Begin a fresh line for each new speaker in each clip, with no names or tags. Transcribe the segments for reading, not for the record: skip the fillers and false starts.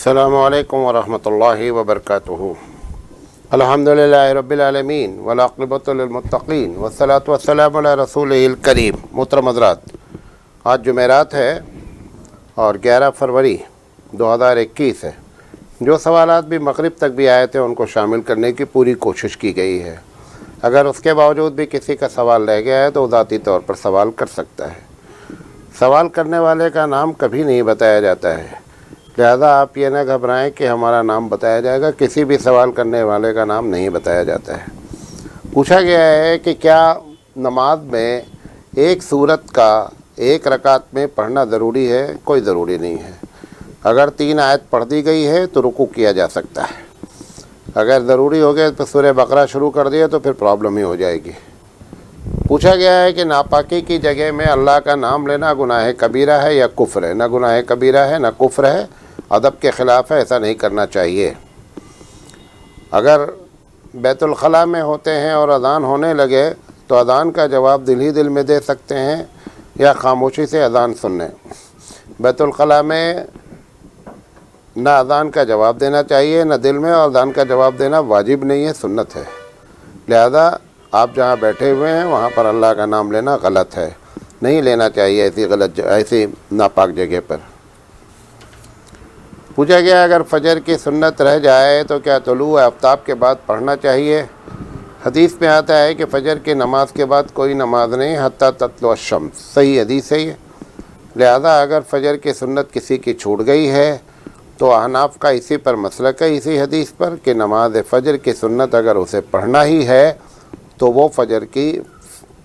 السلام علیکم ورحمۃ اللہ وبرکاتہ۔ الحمدللہ رب العالمین والعاقبۃ للمتقین والصلاۃ والسلام علی رسولہ الکریم۔ محترم حضرات، آج جمعرات ہے اور 11 فروری 2021 ہے۔ جو سوالات بھی مغرب تک بھی آئے تھے ان کو شامل کرنے کی پوری کوشش کی گئی ہے۔ اگر اس کے باوجود بھی کسی کا سوال رہ گیا ہے تو ذاتی طور پر سوال کر سکتا ہے۔ سوال کرنے والے کا نام کبھی نہیں بتایا جاتا ہے، لہذا آپ یہ نہ گھبرائیں کہ ہمارا نام بتایا جائے گا۔ کسی بھی سوال کرنے والے کا نام نہیں بتایا جاتا ہے۔ پوچھا گیا ہے کہ کیا نماز میں ایک سورت کا ایک رکعت میں پڑھنا ضروری ہے؟ کوئی ضروری نہیں ہے۔ اگر 3 آیت پڑھ دی گئی ہے تو رکوع کیا جا سکتا ہے۔ اگر ضروری ہو گیا تو سورہ بقرہ شروع کر دیا تو پھر پرابلم ہی ہو جائے گی۔ پوچھا گیا ہے کہ ناپاکی کی جگہ میں اللہ کا نام لینا گناہ کبیرہ ہے یا کفر ہے؟ نہ گناہ کبیرہ ہے نہ کفر ہے، ادب کے خلاف ہے، ایسا نہیں کرنا چاہیے۔ اگر بیت الخلاء میں ہوتے ہیں اور اذان ہونے لگے تو اذان کا جواب دل ہی دل میں دے سکتے ہیں یا خاموشی سے اذان سن لیں۔ بیت الخلاء میں نہ اذان کا جواب دینا چاہیے نہ دل میں، اور اذان کا جواب دینا واجب نہیں ہے، سنت ہے۔ لہذا آپ جہاں بیٹھے ہوئے ہیں وہاں پر اللہ کا نام لینا غلط ہے، نہیں لینا چاہیے ایسی ناپاک جگہ پر۔ پوچھا گیا اگر فجر کی سنت رہ جائے تو کیا طلوع آفتاب کے بعد پڑھنا چاہیے؟ حدیث میں آتا ہے کہ فجر کی نماز کے بعد کوئی نماز نہیں حتیٰ تطلع الشمس، صحیح حدیث ہے یہ۔ لہذا اگر فجر کی سنت کسی کی چھوٹ گئی ہے تو احناف کا اسی پر مسلک ہے، اسی حدیث پر، کہ نماز فجر کی سنت اگر اسے پڑھنا ہی ہے تو وہ فجر کی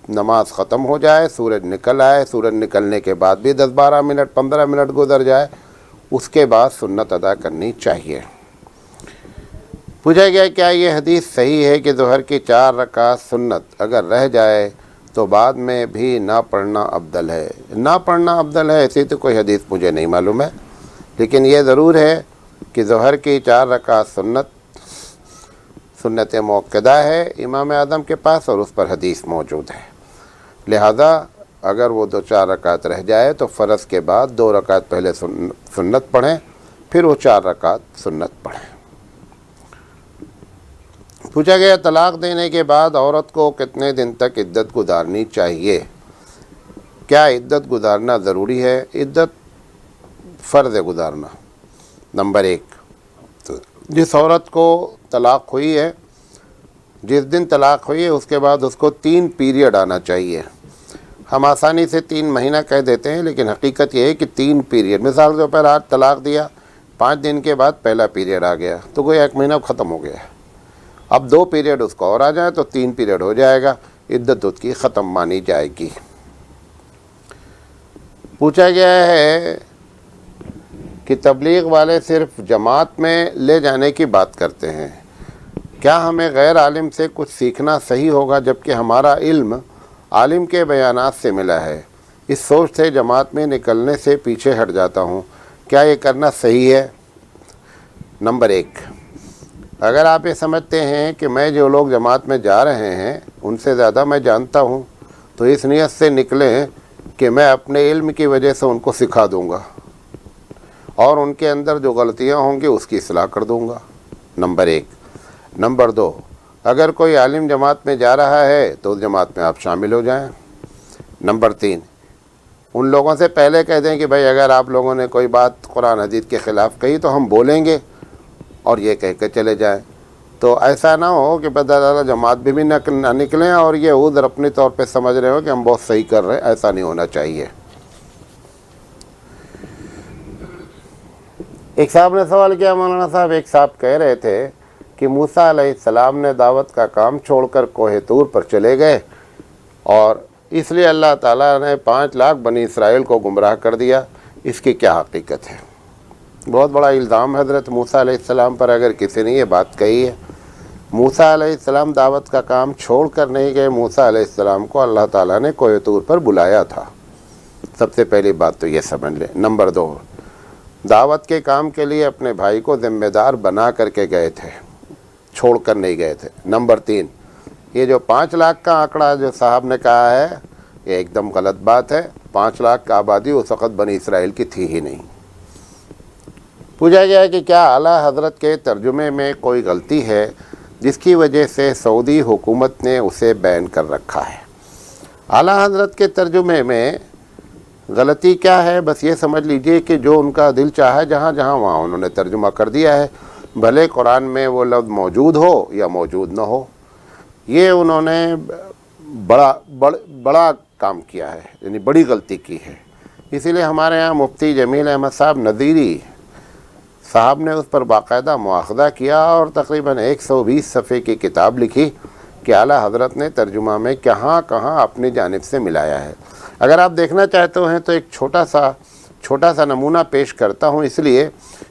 نماز ختم ہو جائے، سورج نکل آئے، سورج نکلنے کے بعد بھی 10-12 منٹ 15 منٹ گزر جائے، اس کے بعد سنت ادا کرنی چاہیے۔ پوچھا گیا کیا یہ حدیث صحیح ہے کہ ظہر کی 4 رکعت سنت اگر رہ جائے تو بعد میں بھی نہ پڑھنا افضل ہے؟ نہ پڑھنا افضل ہے ایسی تو کوئی حدیث مجھے نہیں معلوم ہے، لیکن یہ ضرور ہے کہ ظہر کی 4 رکعت سنت موقدہ ہے امام اعظم کے پاس اور اس پر حدیث موجود ہے۔ لہذا اگر وہ 2-4 رکعت رہ جائے تو فرض کے بعد 2 رکعت پہلے سنت پڑھیں، پھر وہ 4 رکعت سنت پڑھیں۔ پوچھا گیا طلاق دینے کے بعد عورت کو کتنے دن تک عدت گزارنی چاہیے؟ کیا عدت گزارنا ضروری ہے؟ عدت فرض ہے گزارنا۔ نمبر 1، جس عورت کو طلاق ہوئی ہے، جس دن طلاق ہوئی ہے اس کے بعد اس کو 3 پیریڈ آنا چاہیے۔ ہم آسانی سے 3 مہینہ کہہ دیتے ہیں، لیکن حقیقت یہ ہے کہ 3 پیریڈ۔ مثال کے پر آج طلاق دیا، 5 دن کے بعد پہلا پیریڈ آ گیا تو کوئی 1 مہینہ ختم ہو گیا۔ اب 2 پیریڈ اس کو اور آ جائیں تو 3 پیریڈ ہو جائے گا، عدت اس کی ختم مانی جائے گی۔ پوچھا گیا ہے کہ تبلیغ والے صرف جماعت میں لے جانے کی بات کرتے ہیں، کیا ہمیں غیر عالم سے کچھ سیکھنا صحیح ہوگا جبکہ ہمارا علم عالم کے بیانات سے ملا ہے؟ اس سوچ سے جماعت میں نکلنے سے پیچھے ہٹ جاتا ہوں، کیا یہ کرنا صحیح ہے؟ نمبر 1، اگر آپ یہ سمجھتے ہیں کہ میں جو لوگ جماعت میں جا رہے ہیں ان سے زیادہ میں جانتا ہوں تو اس نیت سے نکلیں کہ میں اپنے علم کی وجہ سے ان کو سکھا دوں گا اور ان کے اندر جو غلطیاں ہوں گی اس کی اصلاح کر دوں گا۔ نمبر 1۔ نمبر 2، اگر کوئی عالم جماعت میں جا رہا ہے تو اس جماعت میں آپ شامل ہو جائیں۔ نمبر 3، ان لوگوں سے پہلے کہہ دیں کہ بھائی اگر آپ لوگوں نے کوئی بات قرآن حدیث کے خلاف کہی تو ہم بولیں گے، اور یہ کہہ کے چلے جائیں۔ تو ایسا نہ ہو کہ بدل جماعت بھی نہ نکلیں اور یہ عذر اپنے طور پہ سمجھ رہے ہو کہ ہم بہت صحیح کر رہے ہیں، ایسا نہیں ہونا چاہیے۔ ایک صاحب نے سوال کیا، مولانا صاحب ایک صاحب کہہ رہے تھے کہ موسیٰ علیہ السلام نے دعوت کا کام چھوڑ کر کوہ طور پر چلے گئے اور اس لیے اللہ تعالیٰ نے 5 لاکھ بنی اسرائیل کو گمراہ کر دیا، اس کی کیا حقیقت ہے؟ بہت بڑا الزام حضرت موسیٰ علیہ السلام پر اگر کسی نے یہ بات کہی ہے۔ موسیٰ علیہ السلام دعوت کا کام چھوڑ کر نہیں گئے، موسیٰ علیہ السلام کو اللہ تعالیٰ نے کوہ طور پر بلایا تھا۔ سب سے پہلی بات تو یہ سمجھ لیں۔ نمبر 2، دعوت کے کام کے لیے اپنے بھائی کو ذمہ دار بنا کر کے گئے تھے، چھوڑ کر نہیں گئے تھے۔ نمبر 3، یہ جو 5 لاکھ کا آنکڑا جو صاحب نے کہا ہے یہ ایک دم غلط بات ہے۔ 5 لاکھ کا آبادی اس وقت بنی اسرائیل کی تھی ہی نہیں۔ پوچھا گیا کہ کیا اعلیٰ حضرت کے ترجمے میں کوئی غلطی ہے جس کی وجہ سے سعودی حکومت نے اسے بین کر رکھا ہے؟ اعلیٰ حضرت کے ترجمے میں غلطی کیا ہے؟ بس یہ سمجھ لیجئے کہ جو ان کا دل چاہا جہاں جہاں وہاں انہوں نے ترجمہ کر دیا ہے، بھلے قرآن میں وہ لفظ موجود ہو یا موجود نہ ہو۔ یہ انہوں نے بڑا کام کیا ہے، یعنی بڑی غلطی کی ہے۔ اسی لیے ہمارے ہاں مفتی جمیل احمد صاحب نظیری صاحب نے اس پر باقاعدہ مواخذہ کیا اور تقریباً 120 صفحے کی کتاب لکھی کہ اعلیٰ حضرت نے ترجمہ میں کہاں کہاں اپنی جانب سے ملایا ہے۔ اگر آپ دیکھنا چاہتے ہیں تو ایک چھوٹا سا نمونہ پیش کرتا ہوں، اس لیے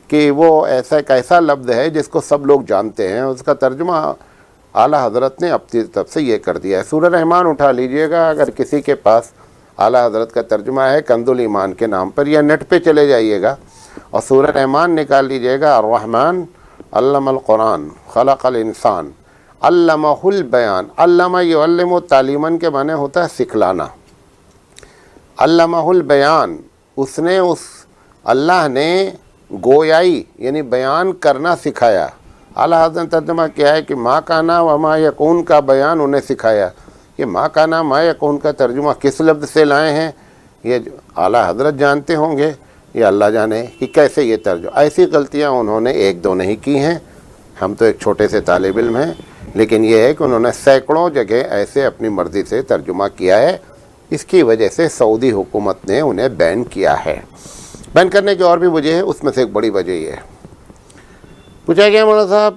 کہ وہ ایک ایسا لفظ ہے جس کو سب لوگ جانتے ہیں، اس کا ترجمہ اعلیٰ حضرت نے اپنی طرف سے یہ کر دیا ہے۔ سورہ رحمان اٹھا لیجئے گا، اگر کسی کے پاس اعلیٰ حضرت کا ترجمہ ہے کنز الایمان کے نام پر، یا نیٹ پہ چلے جائیے گا اور سورہ رحمان نکال لیجئے گا۔ الرحمن علم القرآن خلق الانسان علمہ البیان۔ علمہ یعلم و تعلیماً کے معنی ہوتا ہے سکھلانا۔ علمہ البیان، اللہ نے گویائی یعنی بیان کرنا سکھایا۔ اعلیٰ حضرت نے ترجمہ کیا ہے کہ ما کانا و ما یکون کا بیان انہیں سکھایا۔ یہ ما کانا ما یکون کا ترجمہ کس لفظ سے لائے ہیں یہ اعلیٰ حضرت جانتے ہوں گے، یا اللہ جانے کہ کیسے یہ ترجمہ۔ ایسی غلطیاں انہوں نے ایک دو نہیں کی ہیں، ہم تو ایک چھوٹے سے طالب علم ہیں، لیکن یہ ہے کہ انہوں نے سینکڑوں جگہ ایسے اپنی مرضی سے ترجمہ کیا ہے، اس کی وجہ سے سعودی حکومت نے انہیں بین کیا ہے۔ بین کرنے کی اور بھی وجہ ہے، اس میں سے ایک بڑی وجہ یہ ہے۔ پوچھا گیا مولانا صاحب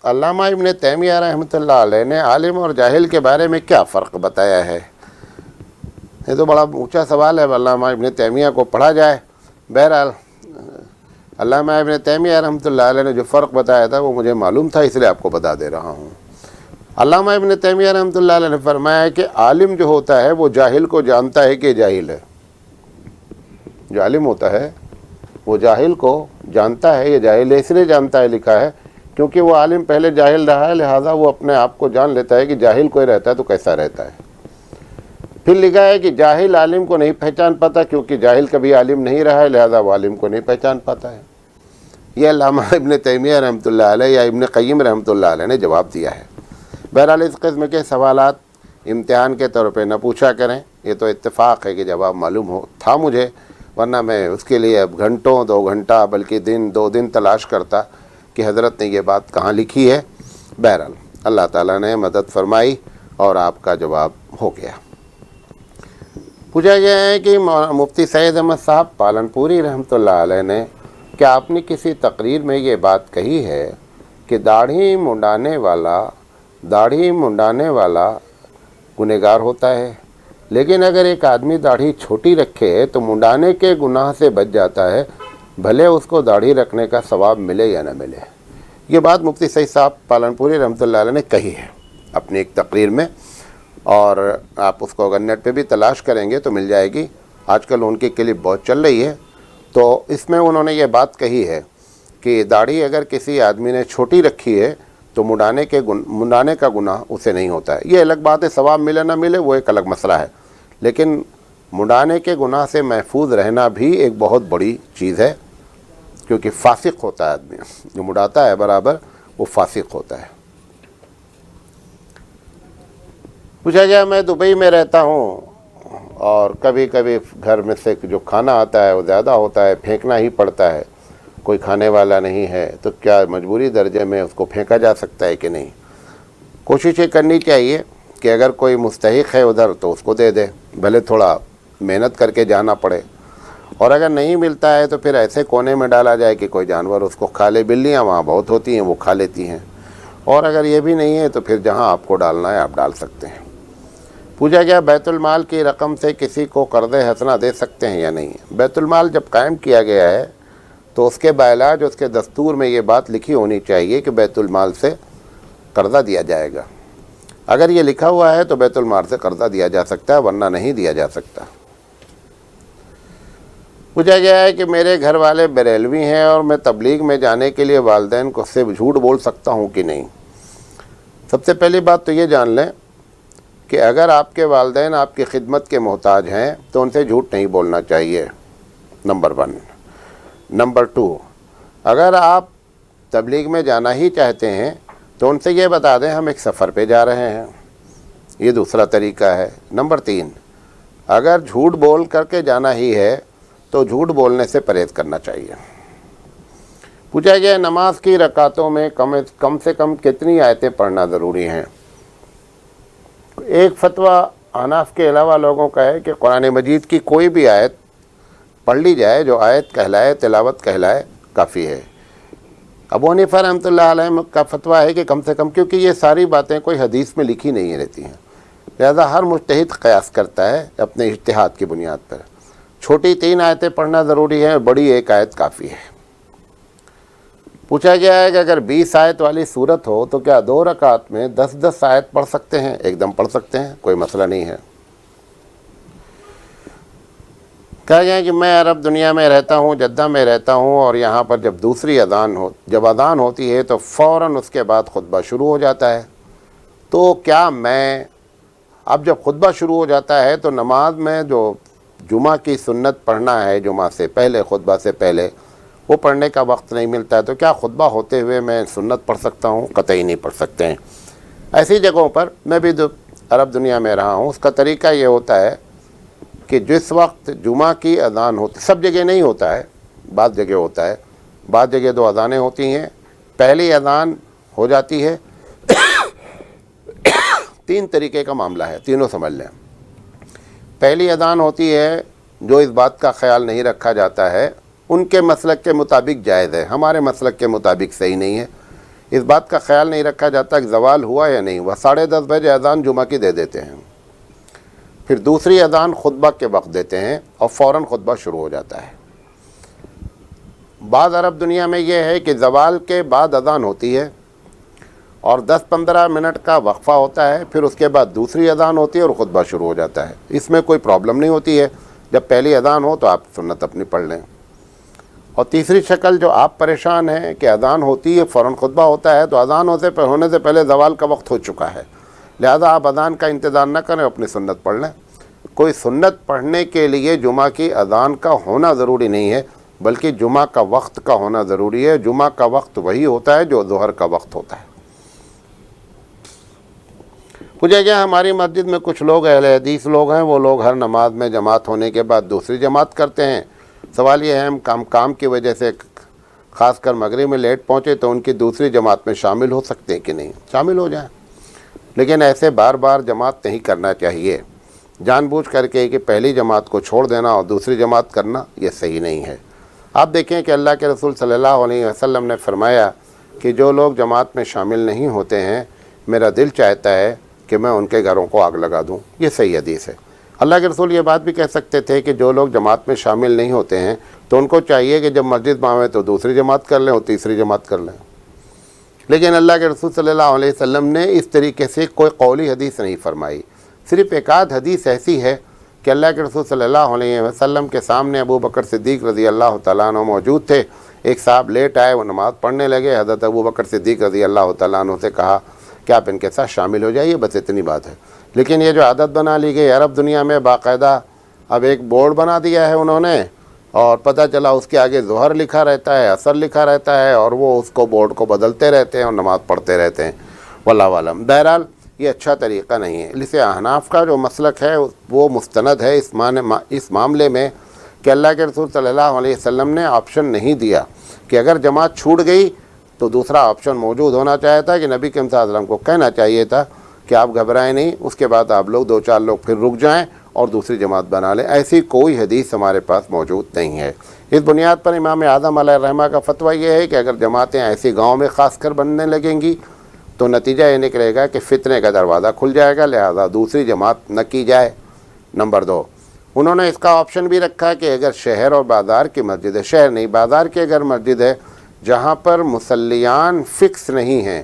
علامہ ابن تیمیہ رحمۃ اللہ علیہ نے عالم اور جاہل کے بارے میں کیا فرق بتایا ہے؟ یہ تو بڑا اونچا سوال ہے، علامہ ابن تیمیہ کو پڑھا جائے۔ بہرحال علامہ ابن تیمیہ رحمۃ اللہ علیہ نے جو فرق بتایا تھا وہ مجھے معلوم تھا، اس لیے آپ کو بتا دے رہا ہوں۔ علامہ ابن تیمیہ رحمۃ اللہ علیہ نے فرمایا کہ عالم جو ہوتا ہے وہ جاہل کو جانتا ہے کہ جاہل ہے۔ جو عالم ہوتا ہے وہ جاہل کو جانتا ہے، یہ جاہل ہے اس لیے جانتا ہے لکھا ہے کیونکہ وہ عالم پہلے جاہل رہا ہے، لہٰذا وہ اپنے آپ کو جان لیتا ہے کہ جاہل کوئی رہتا ہے تو کیسا رہتا ہے۔ پھر لکھا ہے کہ جاہل عالم کو نہیں پہچان پاتا کیونکہ جاہل کبھی عالم نہیں رہا ہے، لہٰذا وہ عالم کو نہیں پہچان پاتا ہے۔ یہ علامہ ابن تیمیہ رحمۃ اللہ علیہ یا ابن قیم رحمۃ اللہ علیہ نے جواب دیا ہے۔ بہرحال اس قسم کے سوالات امتحان کے طور پہ نہ پوچھا کریں، یہ تو اتفاق ہے کہ جواب معلوم تھا مجھے، ورنہ میں اس کے لیے اب گھنٹوں 2 گھنٹہ بلکہ دو دن تلاش کرتا کہ حضرت نے یہ بات کہاں لکھی ہے۔ بہرحال اللہ تعالیٰ نے مدد فرمائی اور آپ کا جواب ہو گیا۔ پوچھا گیا ہے کہ مفتی سید احمد صاحب پالنپوری رحمۃ اللہ علیہ نے کیا اپنی کسی تقریر میں یہ بات کہی ہے کہ داڑھی منڈانے والا گنہگار ہوتا ہے، لیکن اگر ایک آدمی داڑھی چھوٹی رکھے تو منڈانے کے گناہ سے بچ جاتا ہے، بھلے اس کو داڑھی رکھنے کا ثواب ملے یا نہ ملے؟ یہ بات مفتی سید صاحب پالنپوری رحمۃ اللہ علیہ نے کہی ہے اپنی ایک تقریر میں، اور آپ اس کو اگر نیٹ پہ بھی تلاش کریں گے تو مل جائے گی۔ آج کل ان کی کلپ بہت چل رہی ہے، تو اس میں انہوں نے یہ بات کہی ہے کہ داڑھی اگر کسی آدمی نے چھوٹی رکھی ہے تو منڈانے کا گناہ اسے نہیں ہوتا ہے۔ یہ الگ بات ہے، ثواب ملے نہ ملے وہ ایک الگ مسئلہ ہے، لیکن منڈانے کے گناہ سے محفوظ رہنا بھی ایک بہت بڑی چیز ہے، کیونکہ فاسق ہوتا ہے آدمی جو منڈاتا ہے برابر، وہ فاسق ہوتا ہے۔ پوچھا گیا میں دبئی میں رہتا ہوں اور کبھی کبھی گھر میں سے جو کھانا آتا ہے وہ زیادہ ہوتا ہے، پھینکنا ہی پڑتا ہے، کوئی کھانے والا نہیں ہے، تو کیا مجبوری درجے میں اس کو پھینکا جا سکتا ہے کہ نہیں؟ کوشش یہ کرنی چاہیے کہ اگر کوئی مستحق ہے ادھر تو اس کو دے دے، بھلے تھوڑا محنت کر کے جانا پڑے، اور اگر نہیں ملتا ہے تو پھر ایسے کونے میں ڈالا جائے کہ کوئی جانور اس کو کھا لے۔ بلیاں وہاں بہت ہوتی ہیں، وہ کھا لیتی ہیں، اور اگر یہ بھی نہیں ہے تو پھر جہاں آپ کو ڈالنا ہے آپ ڈال سکتے ہیں۔ پوچھا گیا بیت المال کی رقم سے کسی کو قرض حسنہ دے سکتے ہیں یا نہیں؟ بیت المال جب قائم کیا گیا ہے تو اس کے باعلاج اس کے دستور میں یہ بات لکھی ہونی چاہیے کہ بیت المال سے قرضہ دیا جائے گا۔ اگر یہ لکھا ہوا ہے تو بیت المال سے قرضہ دیا جا سکتا ہے، ورنہ نہیں دیا جا سکتا۔ پوچھا گیا ہے کہ میرے گھر والے بریلوی ہیں اور میں تبلیغ میں جانے کے لیے والدین کو سے جھوٹ بول سکتا ہوں کہ نہیں؟ سب سے پہلی بات تو یہ جان لیں کہ اگر آپ کے والدین آپ کی خدمت کے محتاج ہیں تو ان سے جھوٹ نہیں بولنا چاہیے، نمبر 1۔ نمبر 2، اگر آپ تبلیغ میں جانا ہی چاہتے ہیں تو ان سے یہ بتا دیں ہم ایک سفر پہ جا رہے ہیں، یہ دوسرا طریقہ ہے۔ نمبر 3، اگر جھوٹ بول کر کے جانا ہی ہے تو جھوٹ بولنے سے پرہیز کرنا چاہیے۔ پوچھا گیا نماز کی رکعتوں میں کم سے کم کتنی آیتیں پڑھنا ضروری ہیں؟ ایک فتویٰ احناف کے علاوہ لوگوں کا ہے کہ قرآن مجید کی کوئی بھی آیت پڑھ لی جائے، جو آیت کہلائے، تلاوت کہلائے، کافی ہے۔ ابو حنیفہ رحمۃ اللہ علیہ کا فتویٰ ہے کہ کم سے کم، کیونکہ یہ ساری باتیں کوئی حدیث میں لکھی نہیں رہتی ہیں، لہذا ہر مجتہد قیاس کرتا ہے اپنے اجتہاد کی بنیاد پر۔ چھوٹی 3 آیتیں پڑھنا ضروری ہے، بڑی 1 آیت کافی ہے۔ پوچھا گیا ہے کہ اگر 20 آیت والی صورت ہو تو کیا 2 رکعت میں 10 آیت پڑھ سکتے ہیں؟ ایک دم پڑھ سکتے ہیں، کوئی مسئلہ نہیں ہے۔ کہا گیا کہ میں عرب دنیا میں رہتا ہوں، جدہ میں رہتا ہوں، اور یہاں پر جب اذان ہوتی ہے تو فوراً اس کے بعد خطبہ شروع ہو جاتا ہے، تو کیا میں اب جب خطبہ شروع ہو جاتا ہے تو نماز میں جو جمعہ کی سنت پڑھنا ہے، جمعہ سے پہلے، خطبہ سے پہلے، وہ پڑھنے کا وقت نہیں ملتا ہے، تو کیا خطبہ ہوتے ہوئے میں سنت پڑھ سکتا ہوں؟ قطعی نہیں پڑھ سکتے ہیں۔ ایسی جگہوں پر میں بھی عرب دنیا میں رہا ہوں، اس کا طریقہ یہ ہوتا ہے کہ جس وقت جمعہ کی اذان ہوتی، سب جگہ نہیں ہوتا ہے، بعض جگہ ہوتا ہے، بعض جگہ 2 اذانیں ہوتی ہیں، پہلی اذان ہو جاتی ہے، 3 طریقے کا معاملہ ہے، تینوں سمجھ لیں۔ پہلی اذان ہوتی ہے، جو اس بات کا خیال نہیں رکھا جاتا ہے، ان کے مسلک کے مطابق جائز ہے، ہمارے مسلک کے مطابق صحیح نہیں ہے، اس بات کا خیال نہیں رکھا جاتا کہ زوال ہوا یا نہیں ہوا، 10:30 بجے اذان جمعہ کی دے دیتے ہیں، پھر دوسری اذان خطبہ کے وقت دیتے ہیں اور فوراً خطبہ شروع ہو جاتا ہے۔ بعض عرب دنیا میں یہ ہے کہ زوال کے بعد اذان ہوتی ہے اور 10-15 منٹ کا وقفہ ہوتا ہے، پھر اس کے بعد دوسری اذان ہوتی ہے اور خطبہ شروع ہو جاتا ہے، اس میں کوئی پرابلم نہیں ہوتی ہے، جب پہلی اذان ہو تو آپ سنت اپنی پڑھ لیں۔ اور تیسری شکل جو آپ پریشان ہیں کہ اذان ہوتی ہے فوراً خطبہ ہوتا ہے، تو اذان ہونے سے پہلے زوال کا وقت ہو چکا ہے، لہذا آپ اذان کا انتظار نہ کریں، اپنی سنت پڑھ لیں۔ کوئی سنت پڑھنے کے لیے جمعہ کی اذان کا ہونا ضروری نہیں ہے، بلکہ جمعہ کا وقت کا ہونا ضروری ہے۔ جمعہ کا وقت وہی ہوتا ہے جو ظہر کا وقت ہوتا ہے۔ پوچھا گیا ہماری مسجد میں کچھ لوگ اہل حدیث لوگ ہیں، وہ لوگ ہر نماز میں جماعت ہونے کے بعد دوسری جماعت کرتے ہیں۔ سوال یہ ہے ہم کام کی وجہ سے خاص کر مغرب میں لیٹ پہنچے تو ان کی دوسری جماعت میں شامل ہو سکتے ہیں کہ نہیں؟ شامل ہو جائیں، لیکن ایسے بار بار جماعت نہیں کرنا چاہیے۔ جان بوجھ کر کے کہ پہلی جماعت کو چھوڑ دینا اور دوسری جماعت کرنا، یہ صحیح نہیں ہے۔ آپ دیکھیں کہ اللہ کے رسول صلی اللہ علیہ وسلم نے فرمایا کہ جو لوگ جماعت میں شامل نہیں ہوتے ہیں، میرا دل چاہتا ہے کہ میں ان کے گھروں کو آگ لگا دوں۔ یہ صحیح حدیث ہے۔ اللہ کے رسول یہ بات بھی کہہ سکتے تھے کہ جو لوگ جماعت میں شامل نہیں ہوتے ہیں تو ان کو چاہیے کہ جب مسجد میں آئیں تو دوسری جماعت کر لیں اور تیسری جماعت کر لیں، لیکن اللہ کے رسول صلی اللہ علیہ وسلم نے اس طریقے سے کوئی قولی حدیث نہیں فرمائی۔ صرف ایک آدھ حدیث ایسی ہے کہ اللہ کے رسول صلی اللہ علیہ وسلم کے سامنے ابو بکر صدیق رضی اللہ تعالیٰ عنہ موجود تھے، ایک صاحب لیٹ آئے، وہ نماز پڑھنے لگے، حضرت ابو بکر صدیق رضی اللہ تعالیٰ عنہ سے کہا کہ آپ ان کے ساتھ شامل ہو جائیے، بس اتنی بات ہے۔ لیکن یہ جو عادت بنا لی گئی عرب دنیا میں، باقاعدہ اب ایک بورڈ بنا دیا ہے انہوں نے، اور پتہ چلا اس کے آگے ظہر لکھا رہتا ہے، عصر لکھا رہتا ہے، اور وہ اس کو بورڈ کو بدلتے رہتے ہیں اور نماز پڑھتے رہتے ہیں، واللہ عالم۔ بہرحال یہ اچھا طریقہ نہیں ہے۔ اسے احناف کا جو مسلک ہے وہ مستند ہے اس معاملے میں کہ اللہ کے رسول صلی اللہ علیہ وسلم نے آپشن نہیں دیا کہ اگر جماعت چھوٹ گئی تو دوسرا آپشن موجود ہونا چاہیے تھا کہ نبی کریم صلی اللہ علیہ وسلم کو کہنا چاہیے تھا کہ آپ گھبرائیں نہیں، اس کے بعد آپ لوگ 2-4 لوگ پھر رک جائیں اور دوسری جماعت بنا لیں۔ ایسی کوئی حدیث ہمارے پاس موجود نہیں ہے۔ اس بنیاد پر امام اعظم علیہ الرحمہ کا فتویٰ یہ ہے کہ اگر جماعتیں ایسی گاؤں میں خاص کر بننے لگیں گی تو نتیجہ یہ نکلے گا کہ فتنے کا دروازہ کھل جائے گا، لہذا دوسری جماعت نہ کی جائے۔ نمبر 2، انہوں نے اس کا آپشن بھی رکھا کہ اگر شہر اور بازار کی مسجد ہے، شہر نہیں بازار کی اگر مسجد ہے جہاں پر مصلیان فکس نہیں ہیں،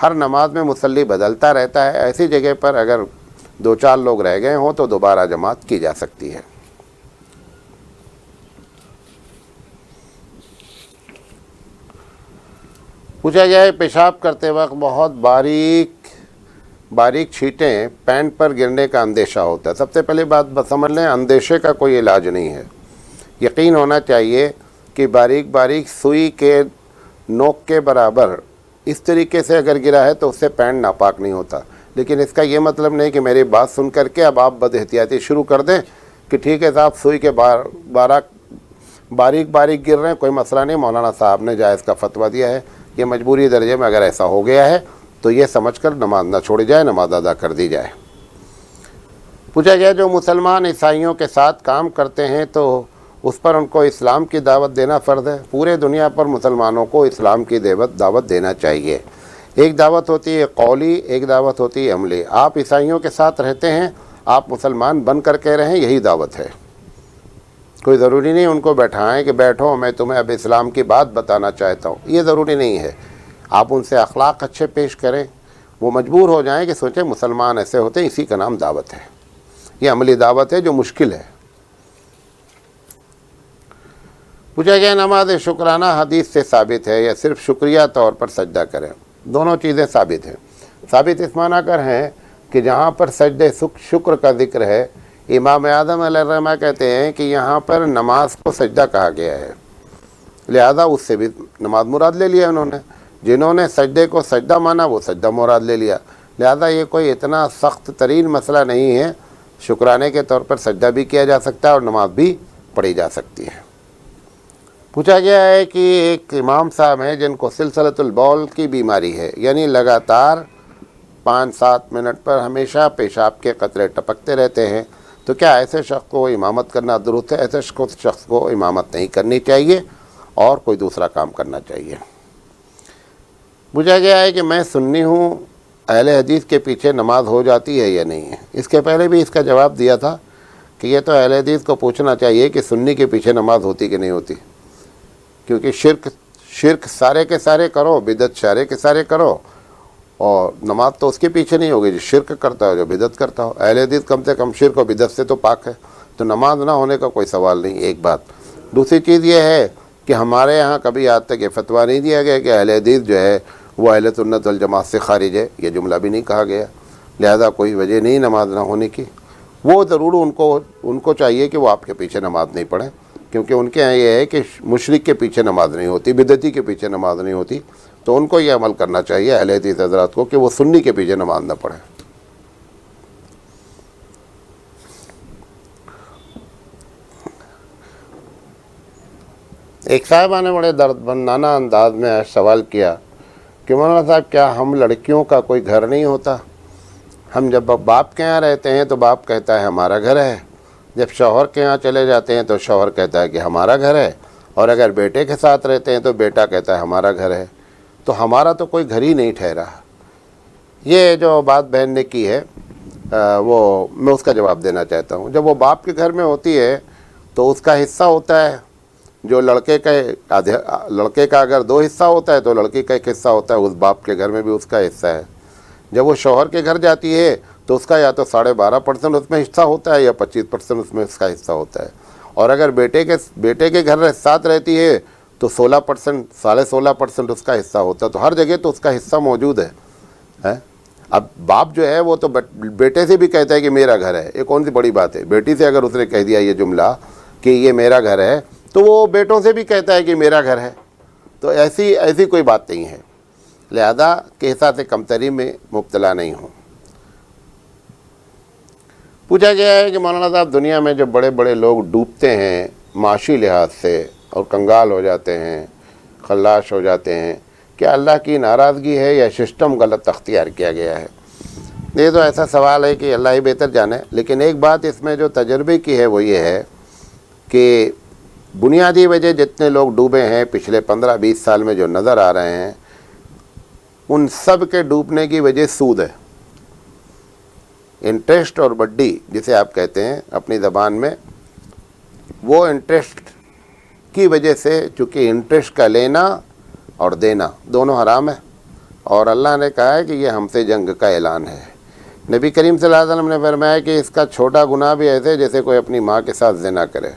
ہر نماز میں مصلی بدلتا رہتا ہے، ایسی جگہ پر اگر 2-4 لوگ رہ گئے ہوں تو دوبارہ جماعت کی جا سکتی ہے۔ پوچھا گیا ہے پیشاب کرتے وقت بہت باریک چھینٹیں پینٹ پر گرنے کا اندیشہ ہوتا ہے۔ سب سے پہلے بات سمجھ لیں، اندیشے کا کوئی علاج نہیں ہے۔ یقین ہونا چاہیے کہ باریک باریک سوئی کے نوک کے برابر اس طریقے سے اگر گرا ہے تو اس سے پینٹ ناپاک نہیں ہوتا. لیکن اس کا یہ مطلب نہیں کہ میری بات سن کر کے اب آپ بد احتیاطی شروع کر دیں کہ ٹھیک ہے صاحب سوئی کے باریک باریک گر رہے ہیں، کوئی مسئلہ نہیں، مولانا صاحب نے جائز کا فتویٰ دیا ہے. یہ مجبوری درجے میں اگر ایسا ہو گیا ہے تو یہ سمجھ کر نماز نہ چھوڑی جائے، نماز ادا کر دی جائے. پوچھا گیا جو مسلمان عیسائیوں کے ساتھ کام کرتے ہیں تو اس پر ان کو اسلام کی دعوت دینا فرض ہے؟ پورے دنیا پر مسلمانوں کو اسلام کی دعوت دینا چاہیے. ایک دعوت ہوتی ہے قولی، ایک دعوت ہوتی ہے عملی. آپ عیسائیوں کے ساتھ رہتے ہیں، آپ مسلمان بن کر کہہ رہے ہیں یہی دعوت ہے. کوئی ضروری نہیں ان کو بیٹھائیں کہ بیٹھو میں تمہیں اب اسلام کی بات بتانا چاہتا ہوں، یہ ضروری نہیں ہے. آپ ان سے اخلاق اچھے پیش کریں، وہ مجبور ہو جائیں کہ سوچیں مسلمان ایسے ہوتے ہیں، اسی کا نام دعوت ہے. یہ عملی دعوت ہے جو مشکل ہے. پوچھا گیا نماز شکرانہ حدیث سے ثابت ہے یا صرف شکریہ طور پر سجدہ کریں؟ دونوں چیزیں ثابت ہیں. ثابت اس معنی کر ہیں کہ جہاں پر سجدے شکر کا ذکر ہے، امام اعظم علیہ الرحمہ کہتے ہیں کہ یہاں پر نماز کو سجدہ کہا گیا ہے، لہذا اس سے بھی نماز مراد لے لیا انہوں نے. جنہوں نے سجدے کو سجدہ مانا وہ سجدہ مراد لے لیا. لہذا یہ کوئی اتنا سخت ترین مسئلہ نہیں ہے، شکرانے کے طور پر سجدہ بھی کیا جا سکتا ہے اور نماز بھی پڑھی جا سکتی ہے. پوچھا گیا ہے کہ ایک امام صاحب ہیں جن کو سلسلۃ البول کی بیماری ہے، یعنی لگاتار 5-7 منٹ پر ہمیشہ پیشاب کے قطرے ٹپکتے رہتے ہیں، تو کیا ایسے شخص کو امامت کرنا درست ہے؟ ایسے شخص کو امامت نہیں کرنی چاہیے اور کوئی دوسرا کام کرنا چاہیے. پوچھا گیا ہے کہ میں سنی ہوں، اہل حدیث کے پیچھے نماز ہو جاتی ہے یا نہیں ہے؟ اس کے پہلے بھی اس کا جواب دیا تھا کہ یہ تو اہل حدیث کو پوچھنا چاہیے کہ سنی کے پیچھے نماز ہوتی کہ نہیں ہوتی، کیونکہ شرک سارے کے سارے کرو، بدعت سارے کے سارے کرو، اور نماز تو اس کے پیچھے نہیں ہوگی جو شرک کرتا ہو، جو بدعت کرتا ہو. اہل حدیث کم سے کم شرک و بدعت سے تو پاک ہے، تو نماز نہ ہونے کا کوئی سوال نہیں. ایک بات. دوسری چیز یہ ہے کہ ہمارے یہاں کبھی آج تک یہ فتویٰ نہیں دیا گیا کہ اہل حدیث جو ہے وہ اہل سنت والجماعت سے خارج ہے، یہ جملہ بھی نہیں کہا گیا. لہذا کوئی وجہ نہیں نماز نہ ہونے کی. وہ ضرور ان کو چاہیے کہ وہ آپ کے پیچھے نماز نہیں پڑھیں، کیونکہ ان کے یہاں یہ ہے کہ مشرک کے پیچھے نماز نہیں ہوتی، بدعتی کے پیچھے نماز نہیں ہوتی. تو ان کو یہ عمل کرنا چاہیے اہل حدیث حضرات کو کہ وہ سنی کے پیچھے نماز نہ پڑھیں. ایک صاحبہ نے بڑے دردمندانہ انداز میں سوال کیا کہ مولانا صاحب کیا ہم لڑکیوں کا کوئی گھر نہیں ہوتا؟ ہم جب باپ کے یہاں رہتے ہیں تو باپ کہتا ہے ہمارا گھر ہے، جب شوہر کے یہاں چلے جاتے ہیں تو شوہر کہتا ہے کہ ہمارا گھر ہے، اور اگر بیٹے کے ساتھ رہتے ہیں تو بیٹا کہتا ہے ہمارا گھر ہے. تو ہمارا تو کوئی گھر ہی نہیں ٹھہرا. یہ جو بات بہن نے کی ہے وہ میں اس کا جواب دینا چاہتا ہوں. جب وہ باپ کے گھر میں ہوتی ہے تو اس کا حصہ ہوتا ہے، جو لڑکے کا اگر 2 حصہ ہوتا ہے تو لڑکی کا 1 حصہ ہوتا ہے، اس باپ کے گھر میں بھی اس کا حصہ ہے. جب وہ شوہر کے گھر جاتی ہے تو اس کا یا تو 12.5% اس میں حصہ ہوتا ہے یا 25% اس میں اس کا حصہ ہوتا ہے. اور اگر بیٹے کے گھر ساتھ رہتی ہے تو 16%، 16.5% اس کا حصہ ہوتا ہے. تو ہر جگہ تو اس کا حصہ موجود ہے. اب باپ جو ہے وہ تو بیٹے سے بھی کہتا ہے کہ میرا گھر ہے. یہ کون سی بڑی بات ہے؟ بیٹی سے اگر اس نے کہہ دیا یہ جملہ کہ یہ میرا گھر ہے تو وہ بیٹوں سے بھی کہتا ہے کہ میرا گھر ہے. تو ایسی کوئی بات نہیں ہے. لہذا کہ احساس کمتری میں مبتلا نہیں ہوں. پوچھا گیا ہے کہ مولانا صاحب دنیا میں جو بڑے بڑے لوگ ڈوبتے ہیں معاشی لحاظ سے اور کنگال ہو جاتے ہیں، خلاش ہو جاتے ہیں، کیا اللہ کی ناراضگی ہے یا سسٹم غلط اختیار کیا گیا ہے؟ یہ تو ایسا سوال ہے کہ اللہ ہی بہتر جانے. لیکن ایک بات اس میں جو تجربے کی ہے وہ یہ ہے کہ بنیادی وجہ جتنے لوگ ڈوبے ہیں پچھلے 15-20 سال میں جو نظر آ رہے ہیں، ان سب کے ڈوبنے کی وجہ سود ہے. انٹرسٹ اور وڈی جسے آپ کہتے ہیں اپنی زبان میں، وہ انٹرسٹ کی وجہ سے، چونکہ انٹرسٹ کا لینا اور دینا دونوں حرام ہے، اور اللہ نے کہا ہے کہ یہ ہم سے جنگ کا اعلان ہے. نبی کریم صلی اللہ علیہ وسلم نے فرمایا کہ اس کا چھوٹا گناہ بھی ایسے جیسے کوئی اپنی ماں کے ساتھ زنا کرے.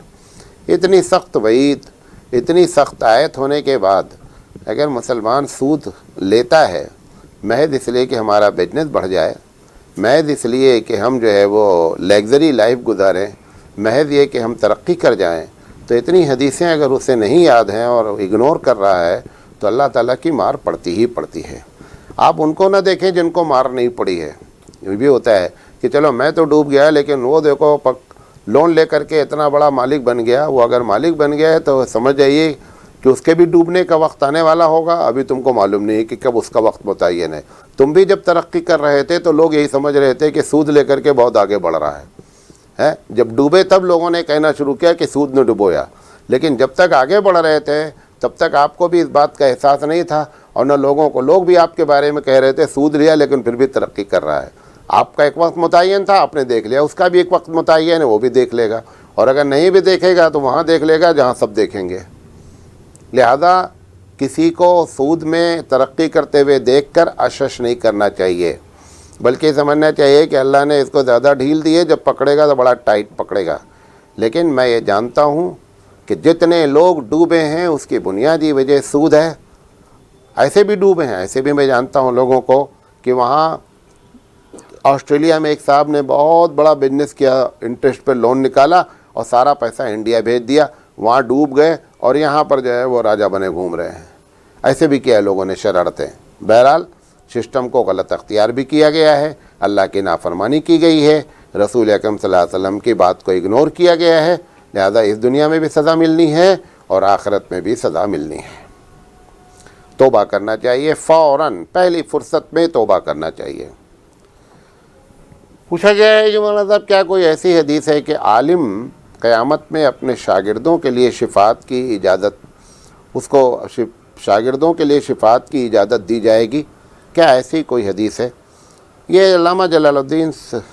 اتنی سخت وعید، اتنی سخت آیت ہونے کے بعد اگر مسلمان سود لیتا ہے محض اس لیے کہ ہمارا بزنس بڑھ جائے، محض اس لیے کہ ہم جو ہے وہ لیگزری لائف گزاریں، محض یہ کہ ہم ترقی کر جائیں، تو اتنی حدیثیں اگر اسے نہیں یاد ہیں اور اگنور کر رہا ہے تو اللہ تعالیٰ کی مار پڑتی ہی پڑتی ہے۔ آپ ان کو نہ دیکھیں جن کو مار نہیں پڑی ہے۔ یہ بھی ہوتا ہے کہ چلو میں تو ڈوب گیا لیکن وہ دیکھو لون لے کر کے اتنا بڑا مالک بن گیا۔ وہ اگر مالک بن گیا ہے تو سمجھ جائیے کہ اس کے بھی ڈوبنے کا وقت آنے والا ہوگا، ابھی تم کو معلوم نہیں ہے کہ کب اس کا وقت متعین ہے۔ تم بھی جب ترقی کر رہے تھے تو لوگ یہی سمجھ رہے تھے کہ سود لے کر کے بہت آگے بڑھ رہا ہے۔ جب ڈوبے تب لوگوں نے کہنا شروع کیا کہ سود نے ڈبویا، لیکن جب تک آگے بڑھ رہے تھے تب تک آپ کو بھی اس بات کا احساس نہیں تھا، اور نہ لوگوں کو۔ لوگ بھی آپ کے بارے میں کہہ رہے تھے سود لیا لیکن پھر بھی ترقی کر رہا ہے۔ آپ کا ایک وقت متعین تھا، آپ نے دیکھ لیا، اس کا بھی ایک وقت متعین ہے، وہ بھی دیکھ لے گا، اور اگر نہیں بھی دیکھے گا تو وہاں دیکھ لے گا جہاں سب دیکھیں گے۔ لہذا کسی کو سود میں ترقی کرتے ہوئے دیکھ کر اشش نہیں کرنا چاہیے، بلکہ سمجھنا چاہیے کہ اللہ نے اس کو زیادہ ڈھیل دی ہے، جب پکڑے گا تو بڑا ٹائٹ پکڑے گا۔ لیکن میں یہ جانتا ہوں کہ جتنے لوگ ڈوبے ہیں اس کی بنیادی وجہ سود ہے۔ ایسے بھی ڈوبے ہیں، ایسے بھی میں جانتا ہوں لوگوں کو کہ وہاں آسٹریلیا میں ایک صاحب نے بہت بڑا بزنس کیا، انٹرسٹ پہ لون نکالا اور سارا پیسہ انڈیا بھیج دیا، وہاں ڈوب گئے اور یہاں پر جو ہے وہ راجہ بنے گھوم رہے ہیں۔ ایسے بھی کیا ہے لوگوں نے شرارتیں۔ بہرحال سسٹم کو غلط اختیار بھی کیا گیا ہے، اللہ کی نافرمانی کی گئی ہے، رسول اکرم صلی اللہ علیہ وسلم کی بات کو اگنور کیا گیا ہے، لہذا اس دنیا میں بھی سزا ملنی ہے اور آخرت میں بھی سزا ملنی ہے۔ توبہ کرنا چاہیے، فوراً پہلی فرصت میں توبہ کرنا چاہیے۔ پوچھا گیا ہے جو مولانا صاحب کیا کوئی ایسی حدیث ہے کہ عالم قیامت میں اپنے شاگردوں کے لیے شفاعت کی اجازت، اس کو شاگردوں کے لیے شفاعت کی اجازت دی جائے گی؟ کیا ایسی کوئی حدیث ہے؟ یہ علامہ جلال الدین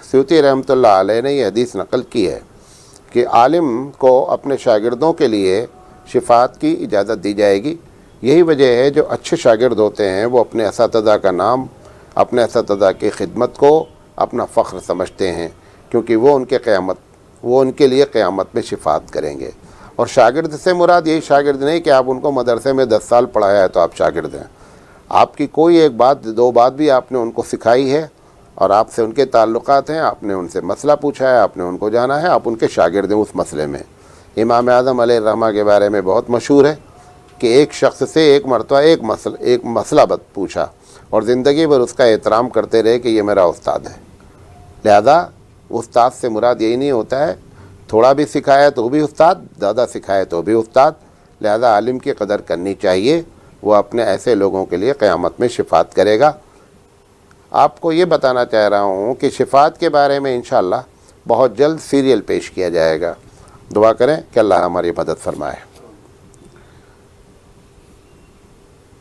سیوطی رحمۃ اللہ علیہ نے یہ حدیث نقل کی ہے کہ عالم کو اپنے شاگردوں کے لیے شفاعت کی اجازت دی جائے گی۔ یہی وجہ ہے جو اچھے شاگرد ہوتے ہیں وہ اپنے اساتذہ کا نام، اپنے اساتذہ کی خدمت کو اپنا فخر سمجھتے ہیں، کیونکہ وہ ان کے لیے قیامت میں شفاعت کریں گے۔ اور شاگرد سے مراد یہی شاگرد نہیں کہ آپ ان کو مدرسے میں 10 سال پڑھایا ہے تو آپ شاگرد ہیں۔ آپ کی کوئی ایک بات دو بات بھی آپ نے ان کو سکھائی ہے اور آپ سے ان کے تعلقات ہیں، آپ نے ان سے مسئلہ پوچھا ہے، آپ نے ان کو جانا ہے، آپ ان کے شاگرد ہیں اس مسئلے میں۔ امام اعظم علیہ الرحمہ کے بارے میں بہت مشہور ہے کہ ایک شخص سے ایک مرتبہ ایک مسئلہ پوچھا اور زندگی بھر اس کا احترام کرتے رہے کہ یہ میرا استاد ہے۔ لہذا استاد سے مراد یہی نہیں ہوتا ہے تھوڑا بھی سکھایا تو بھی استاد، زیادہ سکھایا تو بھی استاد۔ لہذا عالم کی قدر کرنی چاہیے، وہ اپنے ایسے لوگوں کے لیے قیامت میں شفاعت کرے گا۔ آپ کو یہ بتانا چاہ رہا ہوں کہ شفاعت کے بارے میں انشاءاللہ بہت جلد سیریل پیش کیا جائے گا۔ دعا کریں کہ اللہ ہماری مدد فرمائے۔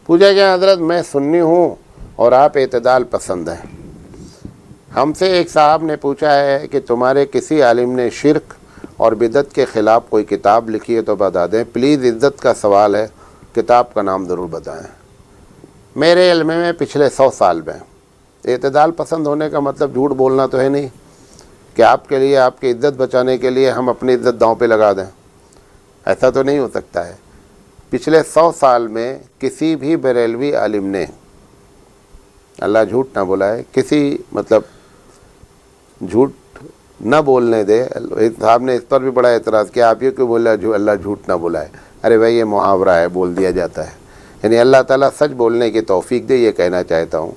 پوچھا گیا حضرت میں سنی ہوں اور آپ اعتدال پسند ہیں۔ ہم سے ایک صاحب نے پوچھا ہے کہ تمہارے کسی عالم نے شرک اور بدعت کے خلاف کوئی کتاب لکھی ہے تو بتا دیں پلیز، عزت کا سوال ہے، کتاب کا نام ضرور بتائیں۔ میرے علم میں پچھلے 100 سال میں اعتدال پسند ہونے کا مطلب جھوٹ بولنا تو ہے نہیں کہ آپ کے لیے، آپ کی عزت بچانے کے لیے ہم اپنی عزت داؤں پہ لگا دیں، ایسا تو نہیں ہو سکتا ہے۔ پچھلے 100 سال میں کسی بھی بریلوی عالم نے، اللہ جھوٹ نہ بلائے، کسی مطلب جھوٹ نہ بولنے دے، صاحب نے اس پر بھی بڑا اعتراض کیا، آپ یہ کیوں بول رہے اللہ جھوٹ نہ بلائے؟ ارے بھائی یہ محاورہ ہے، بول دیا جاتا ہے، یعنی اللہ تعالیٰ سچ بولنے کی توفیق دے، یہ کہنا چاہتا ہوں۔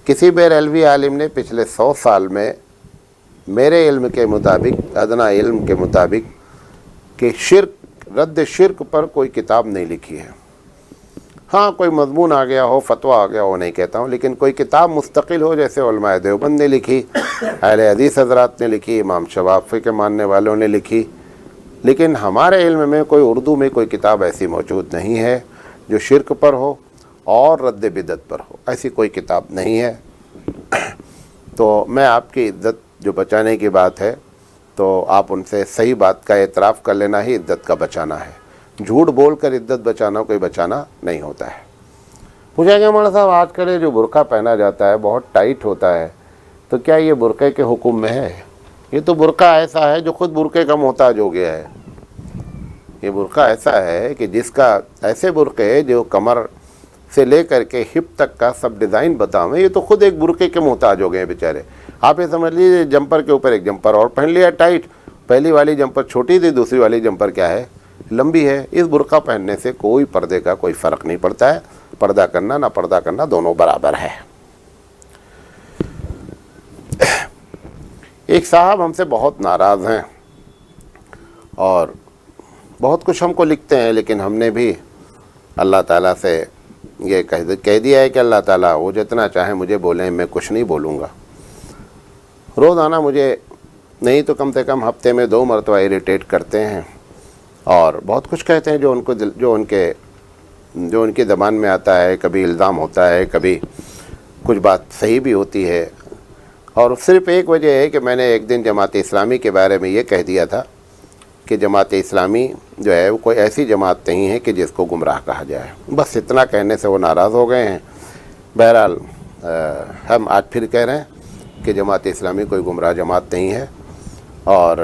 کسی بریلوی عالم نے پچھلے 100 سال میں میرے علم کے مطابق، ادنا علم کے مطابق، کہ رد شرک پر کوئی کتاب نہیں لکھی ہے۔ ہاں کوئی مضمون آ گیا ہو، فتویٰ آ گیا ہو، نہیں کہتا ہوں، لیکن کوئی کتاب مستقل ہو جیسے علماء دیوبند نے لکھی، اہل حدیث حضرات نے لکھی، امام شافعی کے ماننے والوں نے لکھی، لیکن ہمارے علم میں کوئی اردو میں کوئی کتاب ایسی موجود نہیں ہے جو شرک پر ہو اور رد بدعت پر ہو، ایسی کوئی کتاب نہیں ہے۔ تو میں آپ کی عزت جو بچانے کی بات ہے تو آپ ان سے صحیح بات کا اعتراف کر لینا ہی عزت کا بچانا ہے، جھوٹ بول کر عزت بچانا کوئی بچانا نہیں ہوتا ہے۔ پوچھا گیا مولانا صاحب آج کل جو برقع پہنا جاتا ہے بہت ٹائٹ ہوتا ہے، تو کیا یہ برقعے کے حکم میں ہے؟ یہ تو برقع ایسا ہے جو خود برقعے کا محتاج ہو گیا ہے۔ یہ برقع ایسا ہے کہ جس کا ایسے برقعے جو کمر سے لے کر کے ہپ تک کا سب ڈیزائن بتاؤں، یہ تو خود ایک برقعے کے محتاج ہو گئے ہیں بیچارے۔ آپ یہ سمجھ لیجیے جمپر کے اوپر ایک جمپر اور پہن لیا ٹائٹ، پہلی والی جمپر چھوٹی تھی، دوسری والی جمپر کیا ہے لمبی ہے، اس برقع پہننے سے کوئی پردے کا کوئی فرق نہیں پڑتا ہے، پردہ کرنا نہ پردہ کرنا دونوں برابر ہے۔ ایک صاحب ہم سے بہت ناراض ہیں اور بہت کچھ ہم کو لکھتے ہیں، لیکن ہم نے بھی اللہ تعالیٰ سے یہ کہہ دیا ہے کہ اللہ تعالیٰ وہ جتنا چاہیں مجھے بولیں، میں کچھ نہیں بولوں گا۔ روزانہ مجھے نہیں تو کم سے کم ہفتے میں 2 مرتبہ اریٹیٹ کرتے ہیں اور بہت کچھ کہتے ہیں جو ان کی زبان میں آتا ہے۔ کبھی الزام ہوتا ہے، کبھی کچھ بات صحیح بھی ہوتی ہے، اور صرف ایک وجہ ہے کہ میں نے ایک دن جماعت اسلامی کے بارے میں یہ کہہ دیا تھا کہ جماعت اسلامی جو ہے وہ کوئی ایسی جماعت نہیں ہے کہ جس کو گمراہ کہا جائے۔ بس اتنا کہنے سے وہ ناراض ہو گئے ہیں۔ بہرحال ہم آج پھر کہہ رہے ہیں کہ جماعت اسلامی کوئی گمراہ جماعت نہیں ہے، اور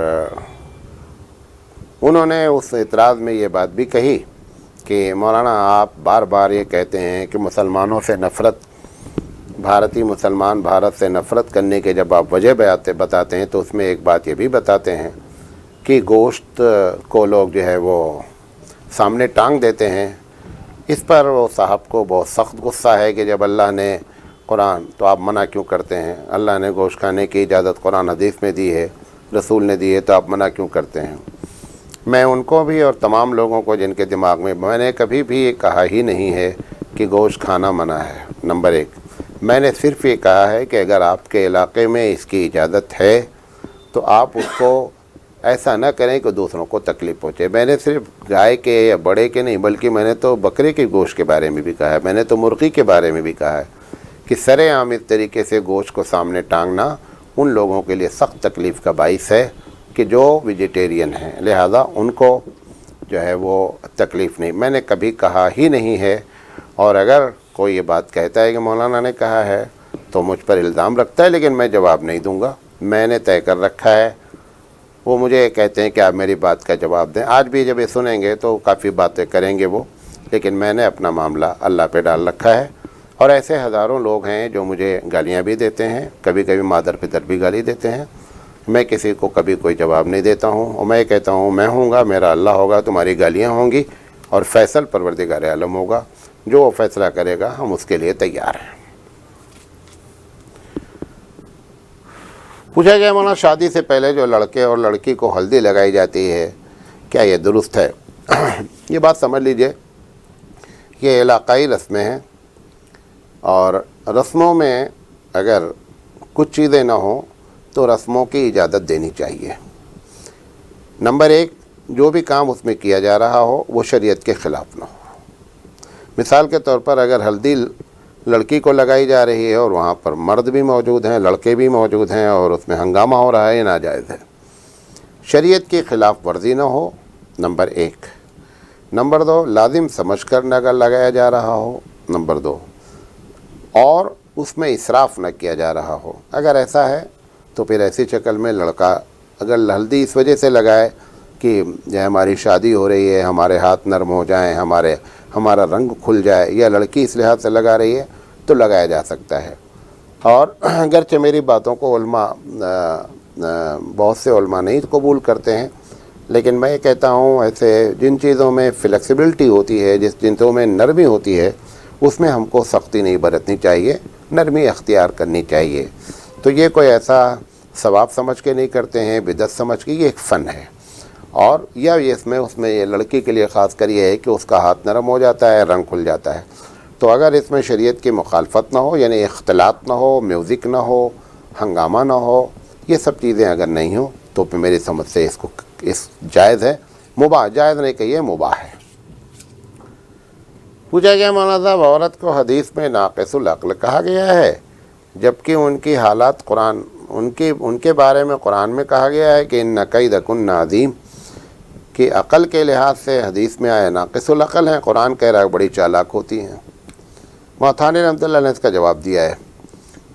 انہوں نے اس اعتراض میں یہ بات بھی کہی کہ مولانا آپ بار بار یہ کہتے ہیں کہ مسلمانوں سے نفرت، بھارتی مسلمان بھارت سے نفرت کرنے کے جب آپ وجہ بتاتے ہیں تو اس میں ایک بات یہ بھی بتاتے ہیں کہ گوشت کو لوگ جو ہے وہ سامنے ٹانگ دیتے ہیں۔ اس پر وہ صاحب کو بہت سخت غصہ ہے کہ جب اللہ نے قرآن تو آپ منع کیوں کرتے ہیں؟ اللہ نے گوشت کھانے کی اجازت قرآن حدیث میں دی ہے، رسول نے دی ہے، تو آپ منع کیوں کرتے ہیں؟ میں ان کو بھی اور تمام لوگوں کو جن کے دماغ میں نے کبھی بھی یہ کہا ہی نہیں ہے کہ گوشت کھانا منع ہے۔ نمبر 1، میں نے صرف یہ کہا ہے کہ اگر آپ کے علاقے میں اس کی اجازت ہے تو آپ اس کو ایسا نہ کریں کہ دوسروں کو تکلیف پہنچے۔ میں نے صرف گائے کے یا بڑے کے نہیں، بلکہ میں نے تو بکرے کے گوشت کے بارے میں بھی کہا ہے، میں نے تو مرغی کے بارے میں بھی کہا ہے کہ سر عام اس طریقے سے گوشت کو سامنے ٹانگنا ان لوگوں کے لیے سخت تکلیف کا باعث ہے کہ جو ویجیٹیرین ہیں، لہذا ان کو جو ہے وہ تکلیف نہیں۔ میں نے کبھی کہا ہی نہیں ہے، اور اگر کوئی یہ بات کہتا ہے کہ مولانا نے کہا ہے تو مجھ پر الزام رکھتا ہے، لیکن میں جواب نہیں دوں گا۔ میں نے طے کر رکھا ہے۔ وہ مجھے کہتے ہیں کہ آپ میری بات کا جواب دیں، آج بھی جب یہ سنیں گے تو کافی باتیں کریں گے وہ، لیکن میں نے اپنا معاملہ اللہ پہ ڈال رکھا ہے۔ اور ایسے ہزاروں لوگ ہیں جو مجھے گالیاں بھی دیتے ہیں، کبھی کبھی مادر پدر بھی گالی دیتے ہیں، میں کسی کو کبھی کوئی جواب نہیں دیتا ہوں، اور میں کہتا ہوں میں ہوں گا، میرا اللہ ہوگا، تمہاری گالیاں ہوں گی، اور فیصل پروردگار عالم ہوگا، جو وہ فیصلہ کرے گا ہم اس کے لیے تیار ہیں۔ پوچھا گیا مولانا شادی سے پہلے جو لڑکے اور لڑکی کو ہلدی لگائی جاتی ہے کیا یہ درست ہے؟ یہ بات سمجھ لیجئے، یہ علاقائی رسمیں ہیں، اور رسموں میں اگر کچھ چیزیں نہ ہوں تو رسموں کی اجازت دینی چاہیے۔ نمبر 1، جو بھی کام اس میں کیا جا رہا ہو وہ شریعت کے خلاف نہ ہو۔ مثال کے طور پر اگر ہلدی لڑکی کو لگائی جا رہی ہے اور وہاں پر مرد بھی موجود ہیں، لڑکے بھی موجود ہیں، اور اس میں ہنگامہ ہو رہا ہے، یہ ناجائز ہے، شریعت کی خلاف ورزی نہ ہو، نمبر 1۔ نمبر 2، لازم سمجھ کر نہ لگایا جا رہا ہو، نمبر 2، اور اس میں اسراف نہ کیا جا رہا ہو۔ اگر ایسا ہے تو پھر ایسی شکل میں لڑکا اگر ہلدی اس وجہ سے لگائے کہ جو ہماری شادی ہو رہی ہے، ہمارے ہاتھ نرم ہو جائیں، ہمارا رنگ کھل جائے، یا لڑکی اس لحاظ سے لگا رہی ہے تو لگایا جا سکتا ہے۔ اور اگرچہ میری باتوں کو علماء بہت سے علماء نہیں قبول کرتے ہیں، لیکن میں کہتا ہوں ایسے جن چیزوں میں فلیکسیبلٹی ہوتی ہے، جس چیزوں میں نرمی ہوتی ہے، اس میں ہم کو سختی نہیں برتنی چاہیے، نرمی اختیار کرنی چاہیے۔ تو یہ کوئی ایسا ثواب سمجھ کے نہیں کرتے ہیں، بدعت سمجھ کے، یہ ایک فن ہے، اور یا اس میں یہ لڑکی کے لیے خاص کر یہ ہے کہ اس کا ہاتھ نرم ہو جاتا ہے، رنگ کھل جاتا ہے۔ تو اگر اس میں شریعت کی مخالفت نہ ہو، یعنی اختلاط نہ ہو، میوزک نہ ہو، ہنگامہ نہ ہو، یہ سب چیزیں اگر نہیں ہوں تو پھر میری سمجھ سے اس جائز ہے، مباح، جائز نہیں کہیے، مباح ہے۔ پوچھا گیا مولانا صاحب عورت کو حدیث میں ناقص العقل کہا گیا ہے، جبکہ ان کی حالات ان کے بارے میں قرآن میں کہا گیا ہے کہ ان کیدکن عظیم، کہ عقل کے لحاظ سے حدیث میں آیا ناقص العقل ہیں، قرآن کہہ رہا ہے بڑی چالاک ہوتی ہیں۔ موتھانی رحمۃ اللہ نے اس کا جواب دیا ہے۔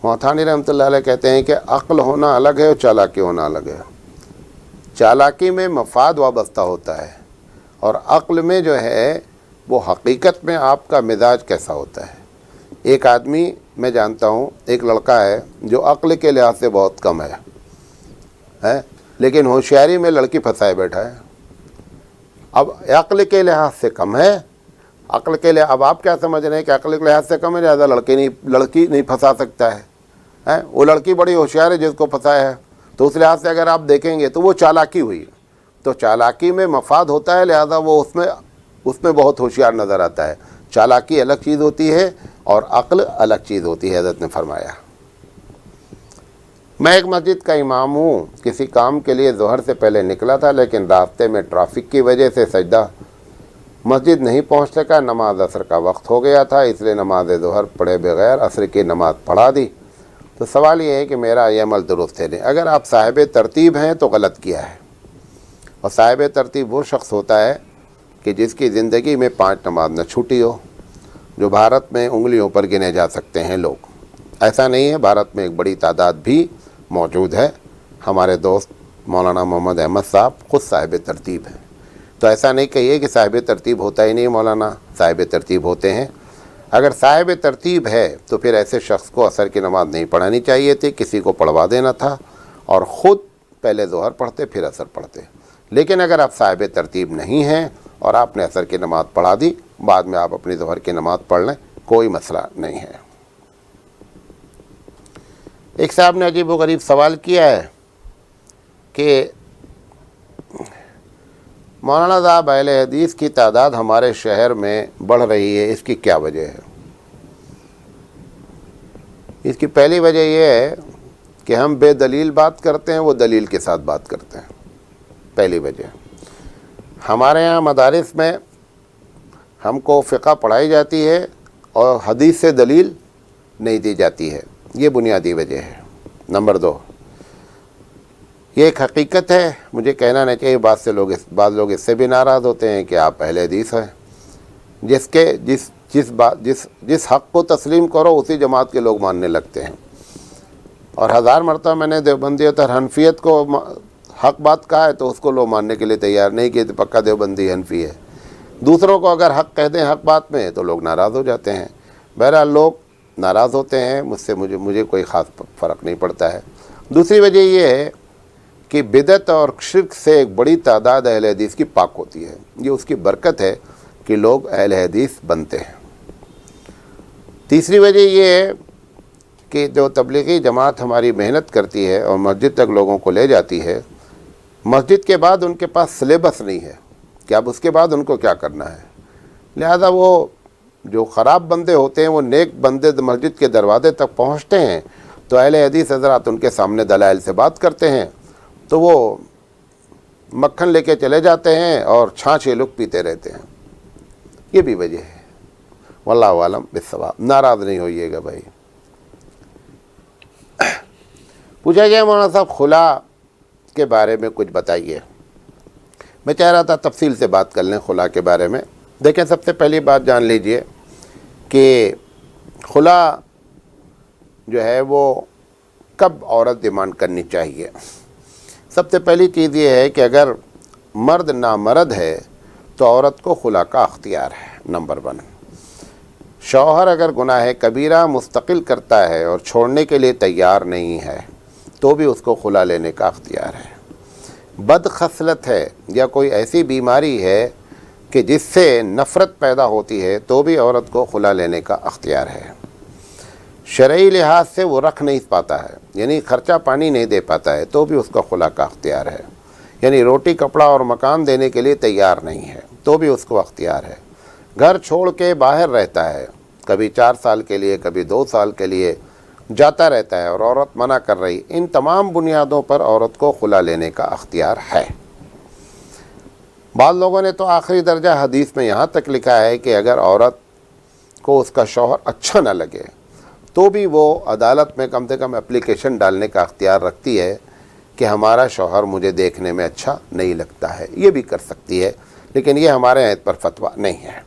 موتھانی رحمۃ اللہ علیہ کہتے ہیں کہ عقل ہونا الگ ہے اور چالاکی ہونا الگ ہے۔ چالاکی میں مفاد وابستہ ہوتا ہے، اور عقل میں جو ہے وہ حقیقت میں آپ کا مزاج کیسا ہوتا ہے۔ ایک آدمی میں جانتا ہوں، ایک لڑکا ہے جو عقل کے لحاظ سے بہت کم ہے، لیکن ہوشیاری میں لڑکی پھنسائے بیٹھا ہے، اب عقل کے لحاظ سے کم ہے، عقل کے لحاظ، اب آپ کیا سمجھ رہے ہیں کہ عقل کے لحاظ سے کم ہے لہٰذا لڑکی نہیں پھنسا سکتا ہے، وہ لڑکی بڑی ہوشیار ہے جس کو پھنسایا ہے، تو اس لحاظ سے اگر آپ دیکھیں گے تو وہ چالاکی ہوئی، تو چالاکی میں مفاد ہوتا ہے لہذا وہ اس میں بہت ہوشیار نظر آتا ہے۔ چالاکی الگ چیز ہوتی ہے اور عقل الگ چیز ہوتی ہے، حضرت نے فرمایا۔ میں ایک مسجد کا امام ہوں، کسی کام کے لیے ظہر سے پہلے نکلا تھا لیکن راستے میں ٹریفک کی وجہ سے سجدہ مسجد نہیں پہنچ سکا، نماز عصر کا وقت ہو گیا تھا، اس لیے نماز ظہر پڑھے بغیر عصر کی نماز پڑھا دی۔ تو سوال یہ ہے کہ میرا یہ عمل درست ہے نہیں؟ اگر آپ صاحب ترتیب ہیں تو غلط کیا ہے، اور صاحب ترتیب وہ شخص ہوتا ہے کہ جس کی زندگی میں 5 نماز نہ چھوٹی ہو، جو بھارت میں انگلیوں پر گنے جا سکتے ہیں لوگ۔ ایسا نہیں ہے، بھارت میں ایک بڑی تعداد بھی موجود ہے، ہمارے دوست مولانا محمد احمد صاحب خود صاحب ترتیب ہیں، تو ایسا نہیں کہیے کہ صاحب ترتیب ہوتا ہی نہیں، مولانا صاحب ترتیب ہوتے ہیں۔ اگر صاحب ترتیب ہے تو پھر ایسے شخص کو عصر کی نماز نہیں پڑھانی چاہیے تھی، کسی کو پڑھوا دینا تھا اور خود پہلے ظہر پڑھتے پھر عصر پڑھتے۔ لیکن اگر آپ صاحب ترتیب نہیں ہیں اور آپ نے عصر کی نماز پڑھا دی، بعد میں آپ اپنی ظہر کی نماز پڑھ لیں، کوئی مسئلہ نہیں ہے۔ ایک صاحب نے عجیب و غریب سوال کیا ہے کہ مولانا صاحب، اہل حدیث کی تعداد ہمارے شہر میں بڑھ رہی ہے، اس کی کیا وجہ ہے؟ اس کی پہلی وجہ یہ ہے کہ ہم بے دلیل بات کرتے ہیں، وہ دلیل کے ساتھ بات کرتے ہیں، پہلی وجہ۔ ہمارے یہاں مدارس میں ہم کو فقہ پڑھائی جاتی ہے اور حدیث سے دلیل نہیں دی جاتی ہے، یہ بنیادی وجہ ہے۔ نمبر 2، یہ ایک حقیقت ہے، مجھے کہنا نہیں چاہیے، بعض لوگ اس سے بھی ناراض ہوتے ہیں کہ آپ اہل حدیث ہیں، جس حق کو تسلیم کرو اسی جماعت کے لوگ ماننے لگتے ہیں۔ اور 1000 مرتبہ میں نے دیوبندیت اور حنفیت کو حق بات کہا ہے تو اس کو لوگ ماننے کے لیے تیار نہیں کہ پکا دیوبندی حنفی ہے۔ دوسروں کو اگر حق کہہ دیں حق بات میں تو لوگ ناراض ہو جاتے ہیں۔ بہرحال لوگ ناراض ہوتے ہیں، مجھے کوئی خاص فرق نہیں پڑتا ہے۔ دوسری وجہ یہ ہے کہ بدعت اور شرک سے ایک بڑی تعداد اہل حدیث کی پاک ہوتی ہے، یہ اس کی برکت ہے کہ لوگ اہل حدیث بنتے ہیں۔ تیسری وجہ یہ ہے کہ جو تبلیغی جماعت ہماری محنت کرتی ہے اور مسجد تک لوگوں کو لے جاتی ہے، مسجد کے بعد ان کے پاس سلیبس نہیں ہے کہ اب اس کے بعد ان کو کیا کرنا ہے، لہذا وہ جو خراب بندے ہوتے ہیں وہ نیک بندے مسجد کے دروازے تک پہنچتے ہیں تو اہل حدیث حضرات ان کے سامنے دلائل سے بات کرتے ہیں تو وہ مکھن لے کے چلے جاتے ہیں اور چھاچھ یہ لوگ پیتے رہتے ہیں، یہ بھی وجہ ہے۔ واللہ عالم بالصواب، ناراض نہیں ہوئیے گا بھائی۔ پوچھا گیا مولانا صاحب خلا کے بارے میں کچھ بتائیے۔ میں چاہ رہا تھا تفصیل سے بات کر لیں خلا کے بارے میں۔ دیکھیں، سب سے پہلی بات جان لیجئے کہ خلا جو ہے وہ کب عورت ڈیمانڈ کرنی چاہیے۔ سب سے پہلی چیز یہ ہے کہ اگر مرد نامرد ہے تو عورت کو خلا کا اختیار ہے، نمبر 1۔ شوہر اگر گناہ کبیرہ مستقل کرتا ہے اور چھوڑنے کے لیے تیار نہیں ہے تو بھی اس کو خلا لینے کا اختیار ہے۔ بد خصلت ہے یا کوئی ایسی بیماری ہے کہ جس سے نفرت پیدا ہوتی ہے تو بھی عورت کو خلا لینے کا اختیار ہے۔ شرعی لحاظ سے وہ رکھ نہیں پاتا ہے، یعنی خرچہ پانی نہیں دے پاتا ہے تو بھی اس کا خلا کا اختیار ہے، یعنی روٹی کپڑا اور مکان دینے کے لیے تیار نہیں ہے تو بھی اس کو اختیار ہے۔ گھر چھوڑ کے باہر رہتا ہے، کبھی 4 سال کے لیے کبھی 2 سال کے لیے جاتا رہتا ہے اور عورت منع کر رہی، ان تمام بنیادوں پر عورت کو خلا لینے کا اختیار ہے۔ بعض لوگوں نے تو آخری درجہ حدیث میں یہاں تک لکھا ہے کہ اگر عورت کو اس کا شوہر اچھا نہ لگے تو بھی وہ عدالت میں کم سے کم اپلیکیشن ڈالنے کا اختیار رکھتی ہے کہ ہمارا شوہر مجھے دیکھنے میں اچھا نہیں لگتا ہے، یہ بھی کر سکتی ہے، لیکن یہ ہمارے یہاں پر فتویٰ نہیں ہے۔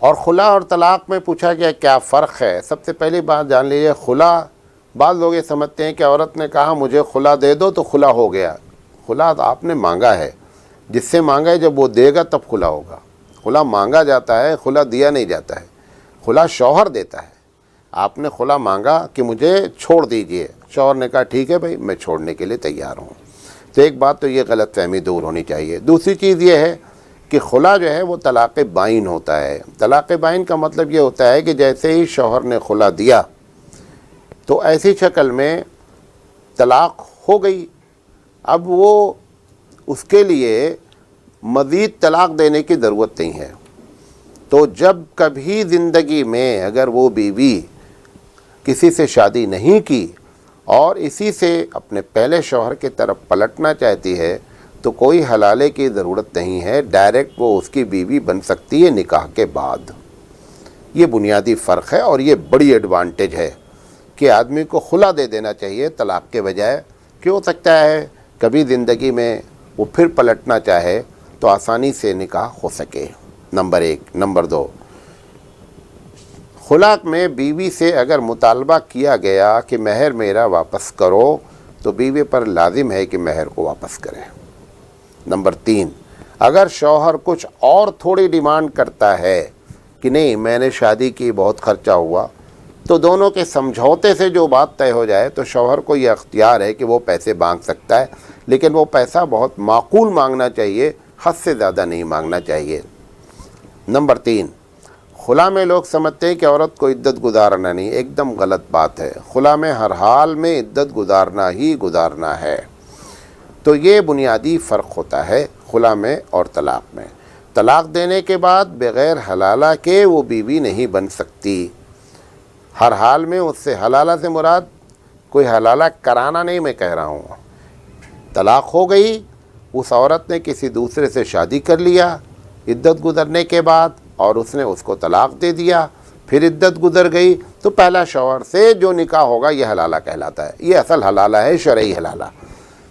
اور خلا اور طلاق میں پوچھا گیا کیا فرق ہے۔ سب سے پہلی بات جان لیجیے، خلا، بعض لوگ یہ سمجھتے ہیں کہ عورت نے کہا مجھے خلا دے دو تو خلا ہو گیا۔ خلا آپ نے مانگا ہے، جس سے مانگا ہے جب وہ دے گا تب خلا ہوگا۔ خلا مانگا جاتا ہے، خلا دیا نہیں جاتا ہے، خلا شوہر دیتا ہے۔ آپ نے خلا مانگا کہ مجھے چھوڑ دیجئے، شوہر نے کہا ٹھیک ہے بھائی میں چھوڑنے کے لیے تیار ہوں، تو ایک بات تو یہ غلط فہمی دور ہونی چاہیے۔ دوسری چیز یہ ہے کہ خلا جو ہے وہ طلاق بائن ہوتا ہے۔ طلاق بائن کا مطلب یہ ہوتا ہے کہ جیسے ہی شوہر نے خلا دیا تو ایسی شکل میں طلاق ہو گئی، اب وہ اس کے لیے مزید طلاق دینے کی ضرورت نہیں ہے۔ تو جب کبھی زندگی میں اگر وہ بیوی کسی سے شادی نہیں کی اور اسی سے اپنے پہلے شوہر کی طرف پلٹنا چاہتی ہے تو کوئی حلالے کی ضرورت نہیں ہے، ڈائریکٹ وہ اس کی بیوی بن سکتی ہے نکاح کے بعد۔ یہ بنیادی فرق ہے اور یہ بڑی ایڈوانٹیج ہے کہ آدمی کو خلا دے دینا چاہیے طلاق کے بجائے، کہ ہو سکتا ہے کبھی زندگی میں وہ پھر پلٹنا چاہے تو آسانی سے نکاح ہو سکے۔ نمبر 1۔ نمبر 2، خلا میں بیوی سے اگر مطالبہ کیا گیا کہ مہر میرا واپس کرو تو بیوی پر لازم ہے کہ مہر کو واپس کرے۔ نمبر 3، اگر شوہر کچھ اور تھوڑی ڈیمانڈ کرتا ہے کہ نہیں میں نے شادی کی بہت خرچہ ہوا، تو دونوں کے سمجھوتے سے جو بات طے ہو جائے تو شوہر کو یہ اختیار ہے کہ وہ پیسے مانگ سکتا ہے، لیکن وہ پیسہ بہت معقول مانگنا چاہیے، حد سے زیادہ نہیں مانگنا چاہیے۔ نمبر 3، خلا میں لوگ سمجھتے ہیں کہ عورت کو عدت گزارنا نہیں، ایک دم غلط بات ہے۔ خلا میں ہر حال میں عدت گزارنا ہی گزارنا ہے۔ تو یہ بنیادی فرق ہوتا ہے خلا میں اور طلاق میں۔ طلاق دینے کے بعد بغیر حلالہ کے وہ بیوی نہیں بن سکتی۔ ہر حال میں اس سے حلالہ سے مراد کوئی حلالہ کرانا نہیں میں کہہ رہا ہوں۔ طلاق ہو گئی، اس عورت نے کسی دوسرے سے شادی کر لیا عدت گزرنے کے بعد اور اس نے اس کو طلاق دے دیا، پھر عدت گزر گئی تو پہلا شوہر سے جو نکاح ہوگا یہ حلالہ کہلاتا ہے، یہ اصل حلالہ ہے، شرعی حلالہ۔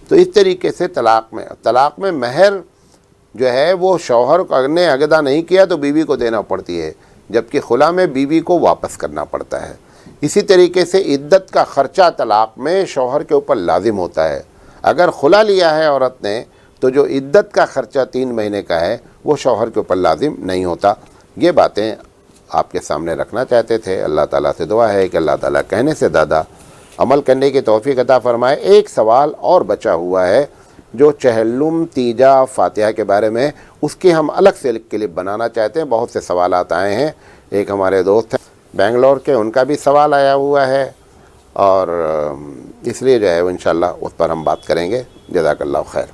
تو اس طریقے سے طلاق میں مہر جو ہے وہ شوہر نے ادا نہیں کیا تو بیوی کو دینا پڑتی ہے، جبکہ خلا میں بیوی کو واپس کرنا پڑتا ہے۔ اسی طریقے سے عدت کا خرچہ طلاق میں شوہر کے اوپر لازم ہوتا ہے۔ اگر خلا لیا ہے عورت نے تو جو عدت کا خرچہ 3 مہینے کا ہے وہ شوہر کے اوپر لازم نہیں ہوتا۔ یہ باتیں آپ کے سامنے رکھنا چاہتے تھے۔ اللہ تعالیٰ سے دعا ہے کہ اللہ تعالیٰ کہنے سے زیادہ عمل کرنے کی توفیق عطا فرمائے۔ ایک سوال اور بچا ہوا ہے جو چہلم، تیجا، فاتحہ کے بارے میں، اس کی ہم الگ سے کلپ بنانا چاہتے ہیں۔ بہت سے سوالات آئے ہیں، ایک ہمارے دوست ہیں بنگلور کے، ان کا بھی سوال آیا ہوا ہے اور اس لیے جو ہے انشاءاللہ اس پر ہم بات کریں گے۔ جزاک اللہ خیر۔